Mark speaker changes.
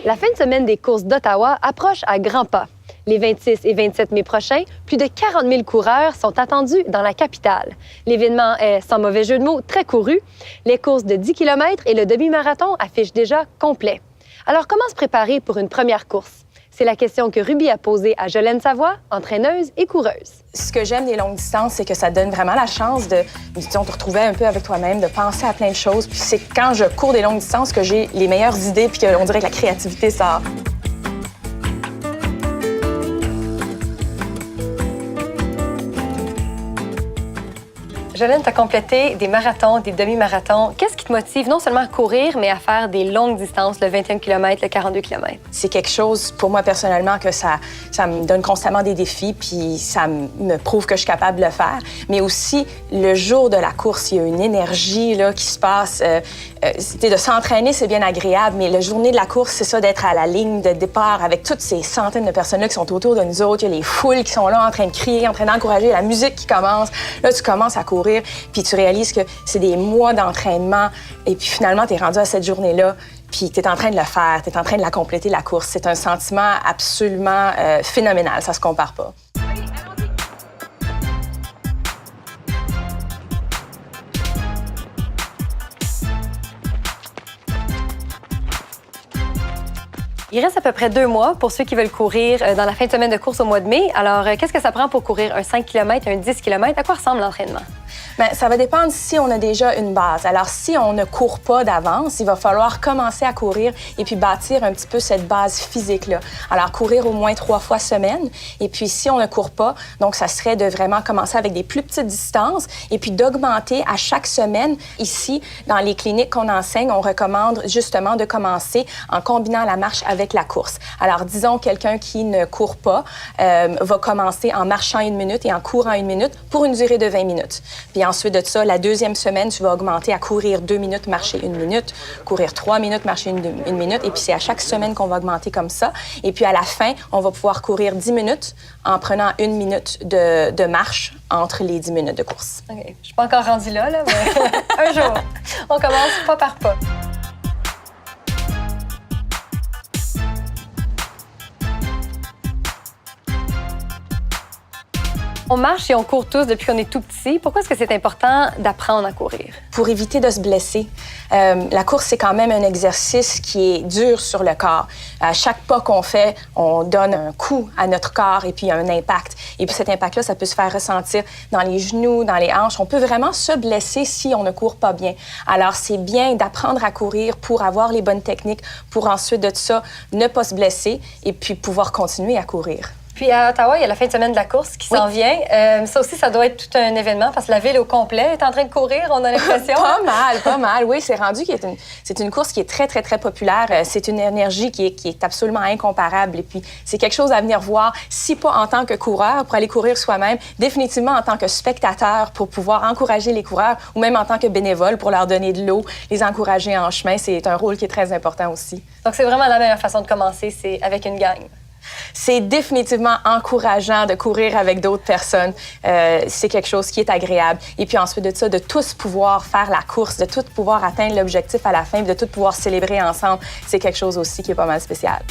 Speaker 1: La fin de semaine des courses d'Ottawa approche à grands pas. Les 26 et 27 mai prochains, plus de 40 000 coureurs sont attendus dans la capitale. L'événement est, sans mauvais jeu de mots, très couru. Les courses de 10 km et le demi-marathon affichent déjà complet. Alors, comment se préparer pour une première course? C'est la question que Ruby a posée à Jolène Savoie, entraîneuse et coureuse.
Speaker 2: Ce que j'aime des longues distances, c'est que ça donne vraiment la chance de, disons, te retrouver un peu avec toi-même, de penser à plein de choses. Puis c'est quand je cours des longues distances que j'ai les meilleures idées puis qu'on dirait que la créativité sort.
Speaker 1: Jolène, tu as complété des marathons, des demi-marathons. Qu'est-ce qui te motive non seulement à courir, mais à faire des longues distances, le 21 km, le 42 km?
Speaker 2: C'est quelque chose, pour moi, personnellement, que ça me donne constamment des défis, puis ça me prouve que je suis capable de le faire. Mais aussi, le jour de la course, il y a une énergie là, qui se passe. De s'entraîner, c'est bien agréable, mais la journée de la course, c'est ça, d'être à la ligne de départ avec toutes ces centaines de personnes-là qui sont autour de nous autres. Il y a les foules qui sont là en train de crier, en train d'encourager, la musique qui commence. Là, tu commences à courir. Puis tu réalises que c'est des mois d'entraînement et puis finalement, tu es rendu à cette journée-là puis tu es en train de le faire, tu es en train de la compléter, la course. C'est un sentiment absolument phénoménal, ça se compare pas.
Speaker 1: Il reste à peu près 2 mois pour ceux qui veulent courir dans la fin de semaine de course au mois de mai. Alors, qu'est-ce que ça prend pour courir un 5 km, un 10 km? À quoi ressemble l'entraînement?
Speaker 2: Bien, ça va dépendre si on a déjà une base. Alors, si on ne court pas d'avance, il va falloir commencer à courir et puis bâtir un petit peu cette base physique-là. Alors, courir au moins 3 fois semaine. Et puis, si on ne court pas, donc ça serait de vraiment commencer avec des plus petites distances et puis d'augmenter à chaque semaine. Ici, dans les cliniques qu'on enseigne, on recommande justement de commencer en combinant la marche avec la course. Alors, disons, quelqu'un qui ne court pas va commencer en marchant 1 minute et en courant 1 minute pour une durée de 20 minutes. Puis ensuite de ça, la deuxième semaine, tu vas augmenter à courir 2 minutes, marcher 1 minute, courir 3 minutes, marcher 1 minute. Et puis c'est à chaque semaine qu'on va augmenter comme ça. Et puis à la fin, on va pouvoir courir 10 minutes en prenant 1 minute de marche entre les 10 minutes de course.
Speaker 1: OK. Je suis pas encore rendue là, mais un jour. On commence pas par pas. On marche et on court tous depuis qu'on est tout petit. Pourquoi est-ce que c'est important d'apprendre à courir?
Speaker 2: Pour éviter de se blesser. La course, c'est quand même un exercice qui est dur sur le corps. À chaque pas qu'on fait, on donne un coup à notre corps et puis un impact. Et puis cet impact-là, ça peut se faire ressentir dans les genoux, dans les hanches. On peut vraiment se blesser si on ne court pas bien. Alors, c'est bien d'apprendre à courir pour avoir les bonnes techniques, pour ensuite de ça, ne pas se blesser et puis pouvoir continuer à courir.
Speaker 1: Puis à Ottawa, il y a la fin de semaine de la course qui s'en vient. Ça aussi, ça doit être tout un événement parce que la ville au complet est en train de courir, on a l'impression.
Speaker 2: Pas mal. Oui, c'est rendu que c'est une course qui est très, très, très populaire. C'est une énergie qui est absolument incomparable. Et puis, c'est quelque chose à venir voir, si pas en tant que coureur, pour aller courir soi-même, définitivement en tant que spectateur pour pouvoir encourager les coureurs ou même en tant que bénévole pour leur donner de l'eau, les encourager en chemin. C'est un rôle qui est très important aussi.
Speaker 1: Donc, c'est vraiment la meilleure façon de commencer, c'est avec une gang.
Speaker 2: C'est définitivement encourageant de courir avec d'autres personnes. C'est quelque chose qui est agréable. Et puis ensuite de ça, de tous pouvoir faire la course, de tous pouvoir atteindre l'objectif à la fin, de tous pouvoir célébrer ensemble, c'est quelque chose aussi qui est pas mal spécial.